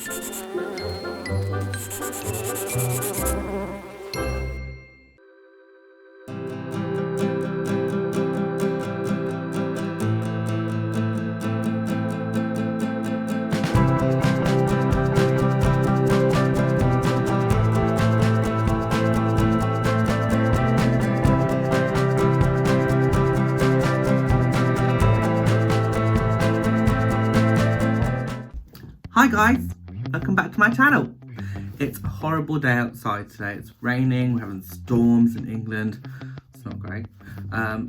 Hi guys, welcome back to my channel. It's a horrible day outside today. It's raining, we're having storms in England. It's not great.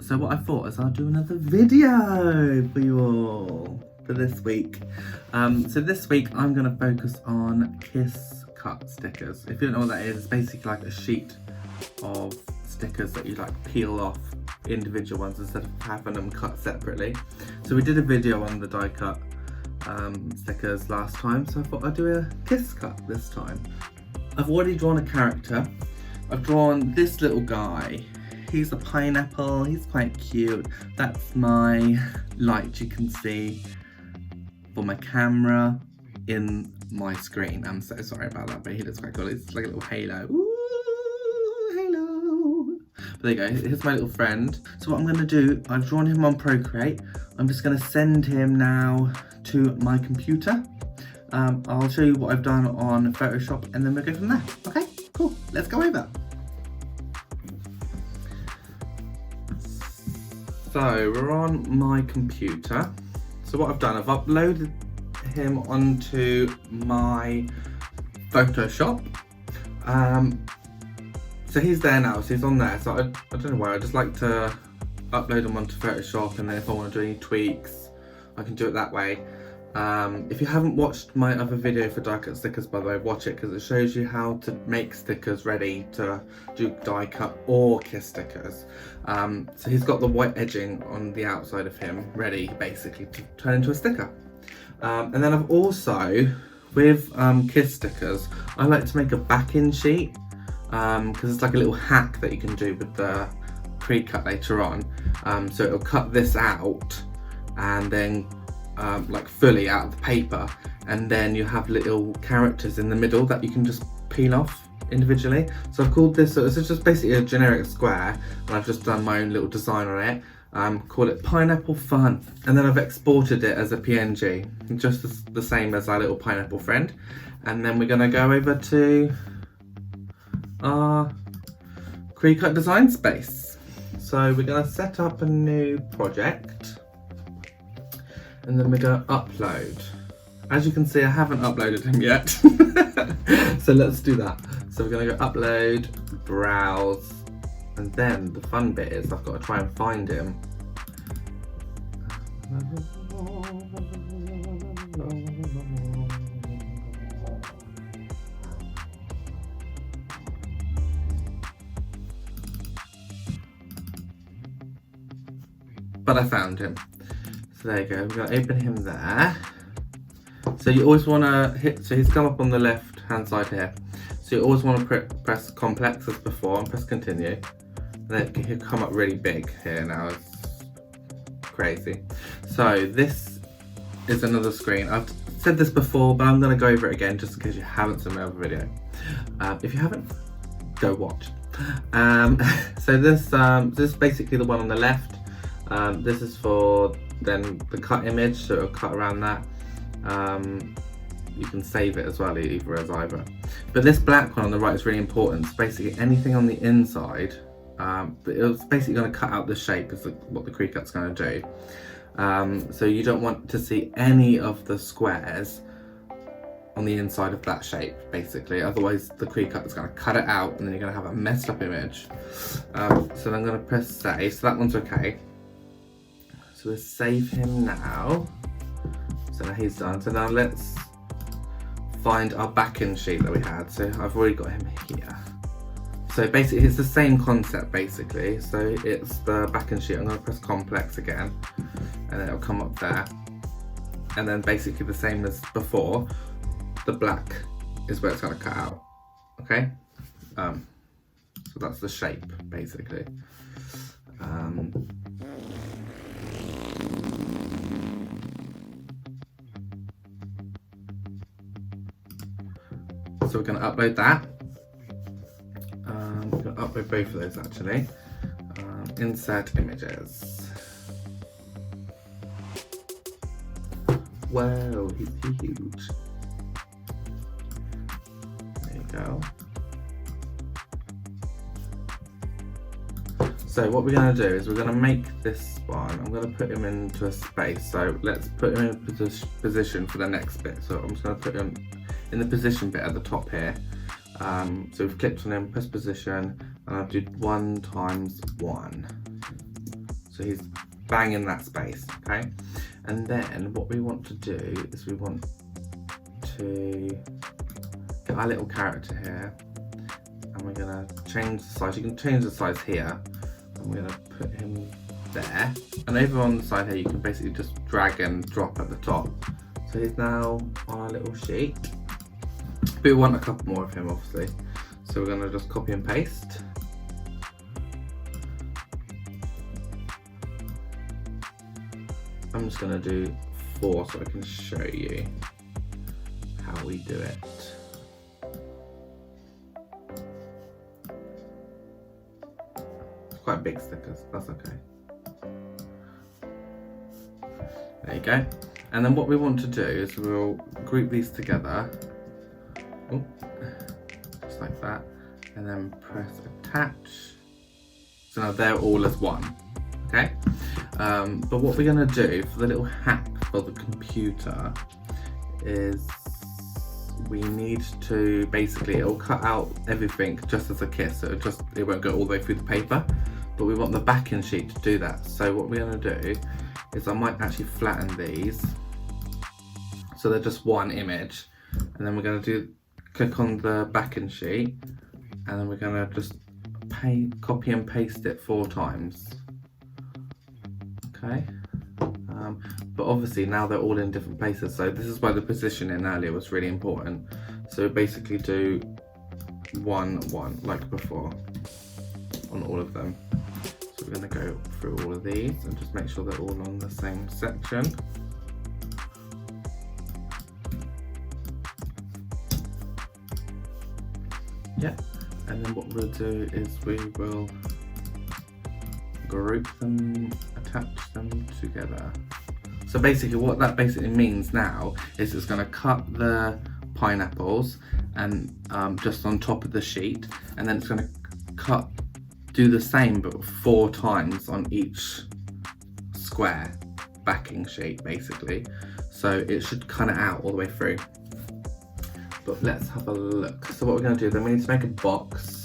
So what I thought is I'll do another video for you all for this week. So this week I'm going to focus on Kiss cut stickers. If you don't know what that is, it's basically like a sheet of stickers that you like peel off individual ones instead of having them cut separately. So we did a video on the die cut stickers last time, so I thought I'd do a Kiss cut this time. I've already drawn a character. I've drawn this little guy. He's a pineapple, he's quite cute. That's my light you can see for my camera in my screen. I'm so sorry about that, but he looks quite cool. It's like a little halo. Ooh, halo. But there you go, here's my little friend. So what I'm gonna do, I've drawn him on Procreate. I'm just gonna send him now to my computer. I'll show you what I've done on Photoshop and then we'll go from there. Okay, cool, let's go over. So we're on my computer. So what I've done, I've uploaded him onto my Photoshop. So he's there now, so he's on there. So I don't know why, I just like to upload him onto Photoshop, and then if I want to do any tweaks, I can do it that way. If you haven't watched my other video for die cut stickers, by the way, watch it because it shows you how to make stickers ready to do die cut or Kiss stickers. So he's got the white edging on the outside of him ready basically to turn into a sticker. And then I've also, with Kiss stickers, I like to make a backing sheet because it's like a little hack that you can do with the pre-cut later on. So it'll cut this out and then like fully out of the paper, and then you have little characters in the middle that you can just peel off individually. So I've called this, so it's just basically a generic square, and I've just done my own little design on it. Call it Pineapple Fun, and then I've exported it as a PNG, just the same as our little pineapple friend. And then we're gonna go over to our Pre-Cut design space. So we're gonna set up a new project, and then we're going to upload. As you can see, I haven't uploaded him yet. So let's do that. So we're going to go upload, browse, and then the fun bit is I've got to try and find him. But I found him. So there you go, we're going to open him there. So you always want to hit, so he's come up on the left hand side here. So you always want to press complex as before and press continue. And then he'll come up really big here now, it's crazy. So this is another screen. I've said this before, but I'm going to go over it again just in case you haven't seen my other video. If you haven't, go watch. So this is basically the one on the left. This is for then the cut image, so it'll cut around that. You can save it as well, either as either. But this black one on the right is really important. It's basically anything on the inside. It's basically going to cut out the shape, is what the Pre-Cut's going to do. So you don't want to see any of the squares on the inside of that shape, basically. Otherwise, the Pre-Cut is going to cut it out, and then you're going to have a messed up image. So I'm going to press save. So that one's okay. So we'll save him now. So now he's done. So now let's find our backing sheet that we had. So I've already got him here. So basically it's the same concept basically. So it's the backing sheet. I'm going to press complex again and then it'll come up there. And then basically the same as before, the black is where it's going to cut out. Okay? So that's the shape basically. So we're going to upload that. We're going to upload both of those actually. Insert images. Whoa, he's huge. There you go. So what we're going to do is we're going to make this one, I'm going to put him into a space. So let's put him in a position for the next bit. So I'm just going to put him in the position bit at the top here. So we've clicked on him, press position, and I'll do 1 times 1. So he's bang in that space, okay? And then what we want to do is we want to get our little character here, and we're gonna change the size. You can change the size here. I'm gonna put him there. And over on the side here, you can basically just drag and drop at the top. So he's now on our little sheet. But we want a couple more of him, obviously. So we're gonna just copy and paste. I'm just going to do 4 so I can show you how we do it. It's quite big stickers, that's okay. There you go. And then what we want to do is we'll group these together. Oh, just like that. And then press attach. So now they're all as one. Okay? But what we're going to do for the little hack for the computer is we need to basically, it'll cut out everything just as a kiss, so it won't go all the way through the paper, but we want the backing sheet to do that. So what we're going to do is I might actually flatten these so they're just one image, and then we're going to click on the backing sheet, and then we're going to just copy and paste it 4 times. Okay, but obviously now they're all in different places, so this is why the positioning earlier was really important. So basically do 1, 1 like before on all of them. So we're going to go through all of these and just make sure they're all on the same section. Yeah, and then what we'll do is we will group them, attach them together. So basically what that basically means now is it's going to cut the pineapples and just on top of the sheet, and then it's going to do the same but 4 times on each square backing sheet basically. So it should cut it out all the way through. But let's have a look. So what we're going to do, then we need to make a box.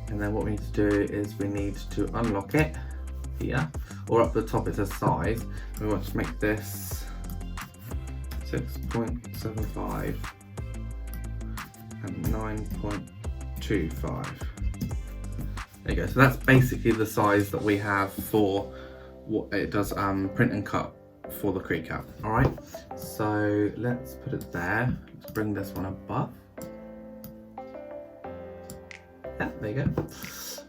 And then what we need to do is we need to unlock it here, or up the top it says size. We want to make this 6.75 and 9.25. There you go. So that's basically the size that we have for what it does print and cut for the creek out. All right. So let's put it there. Let's bring this one above. Yeah, there you go.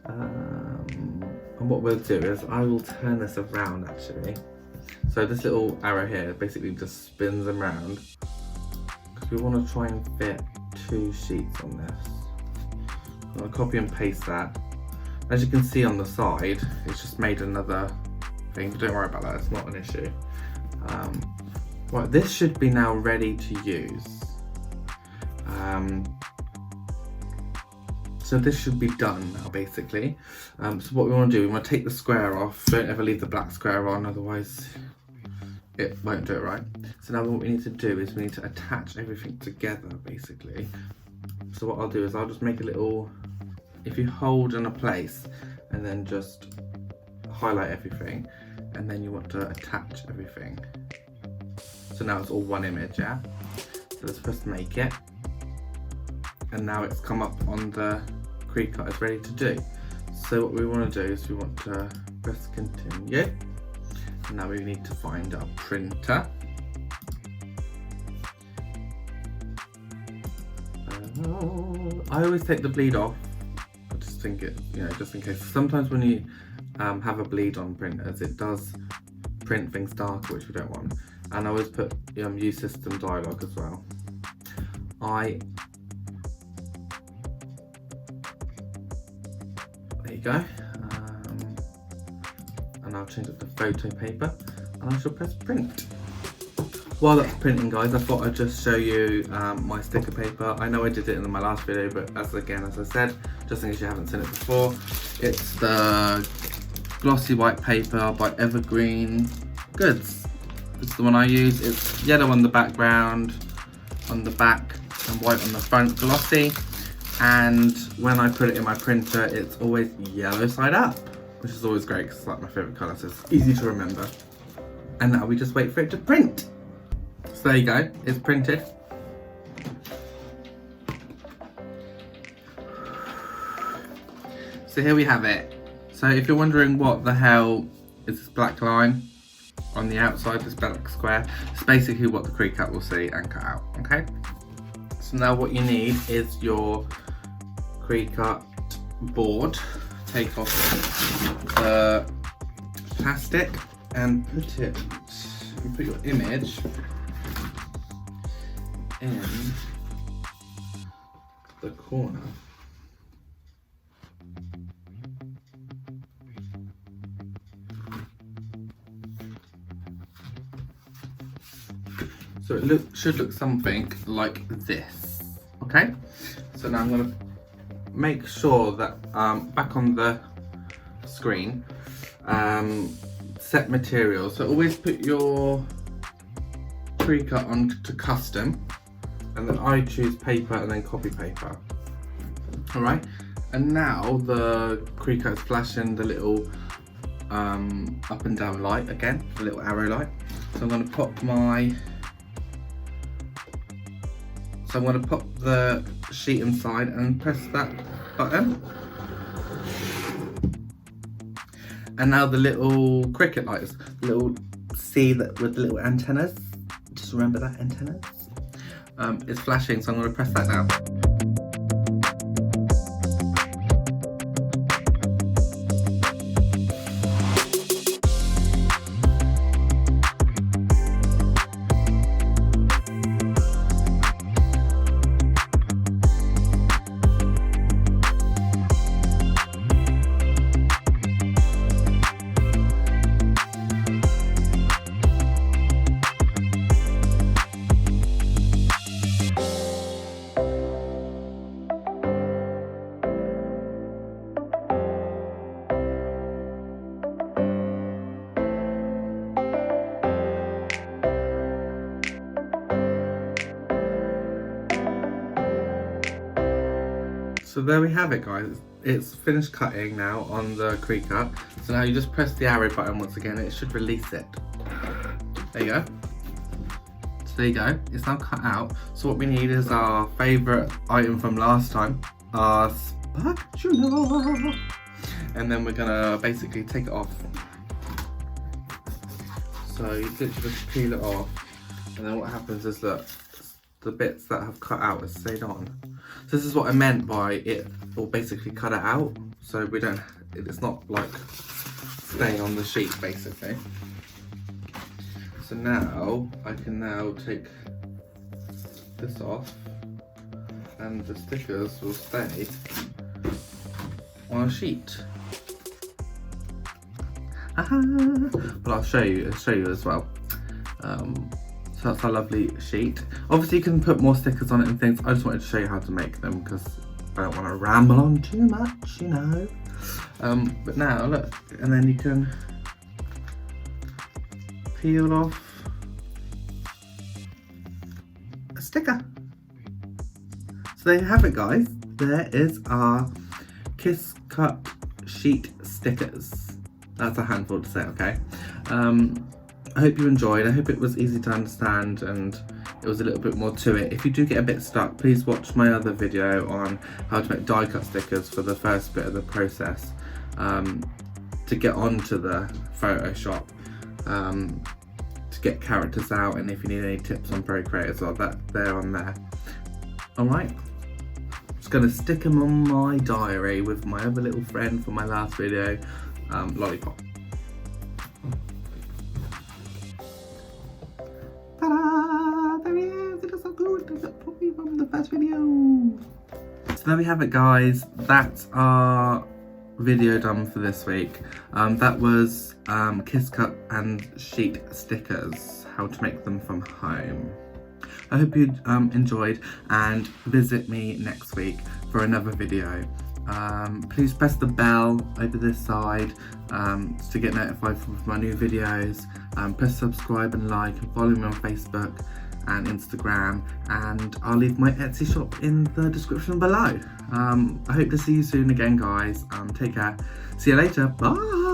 And what we'll do is I will turn this around actually. So this little arrow here basically just spins them around because we want to try and fit 2 sheets on this. I'll copy and paste that. As you can see on the side, it's just made another thing, but don't worry about that, it's not an issue. Right, this should be now ready to use. So this should be done now basically. So what we want to do, we want to take the square off. Don't ever leave the black square on, otherwise it won't do it right. So now what we need to do is we need to attach everything together basically. So what I'll do is I'll just make a little, if you hold in a place and then just highlight everything, and then you want to attach everything. So now it's all one image, yeah? So let's press make it. And now it's come up on the creek cut, it's ready to do. So what we want to do is we want to press continue. And now we need to find our printer. I always take the bleed off. I just think it, just in case. Sometimes when you have a bleed on printers, it does print things darker, which we don't want. and I always put use system dialogue as well. There you go. And I'll change it to photo paper, and I shall press print. While that's printing, guys, I thought I'd just show you my sticker paper. I know I did it in my last video, but as I said, just in case you haven't seen it before, it's the glossy white paper by Evergreen Goods. It's the one I use. It's yellow on the background, on the back, and white on the front, glossy. And when I put it in my printer, it's always yellow side up, which is always great because it's like my favourite colour, so it's easy to remember. And now we just wait for it to print. So there you go, it's printed. So here we have it. So if you're wondering what the hell is this black line on the outside, this black square, it's basically what the Cricut will see and cut out, okay? So now what you need is your Cricut board. Take off the plastic and put your image in the corner. So it should look something like this, okay? So now I'm going to make sure that back on the screen, set materials. So always put your Cricut on to custom, and then I choose paper and then copy paper. All right, and now the Cricut is flashing the little up and down light again, the little arrow light. So I'm going to pop the sheet inside and press that button. And now the little cricket lights, the little C that with the little antennas, just remember that, antennas, is flashing, so I'm going to press that now. So there we have it, guys. It's finished cutting now on the Cricut. So now you just press the arrow button once again, it should release it. There you go. So there you go, it's now cut out. So what we need is our favourite item from last time, our spatula. And then we're gonna basically take it off. So you literally just peel it off. And then what happens is that the bits that have cut out is stayed on. So this is what I meant by it will basically cut it out, so it's not like staying on the sheet basically. So now I can take this off and the stickers will stay on a sheet. But I'll show you as well. So that's our lovely sheet. Obviously you can put more stickers on it and things. I just wanted to show you how to make them because I don't want to ramble on too much, you know. But now look, and then you can peel off a sticker. So there you have it, guys. There is our Kiss Cut sheet stickers. That's a handful to say, okay? I hope you enjoyed. I hope it was easy to understand and it was a little bit more to it. If you do get a bit stuck, please watch my other video on how to make die cut stickers for the first bit of the process to get onto the Photoshop, to get characters out, and if you need any tips on Procreate as well, they're on there. Alright, just going to stick them on my diary with my other little friend from my last video, Lollipop. first video. So there we have it, guys. That's our video done for this week. That was Kiss Cup and sheet stickers, how to make them from home. I hope you enjoyed, and visit me next week for another video. Please press the bell over this side to get notified of my new videos. Press subscribe and like, and follow me on Facebook and Instagram, and I'll leave my Etsy shop in the description below. I hope to see you soon again, guys. Take care. See you later. Bye.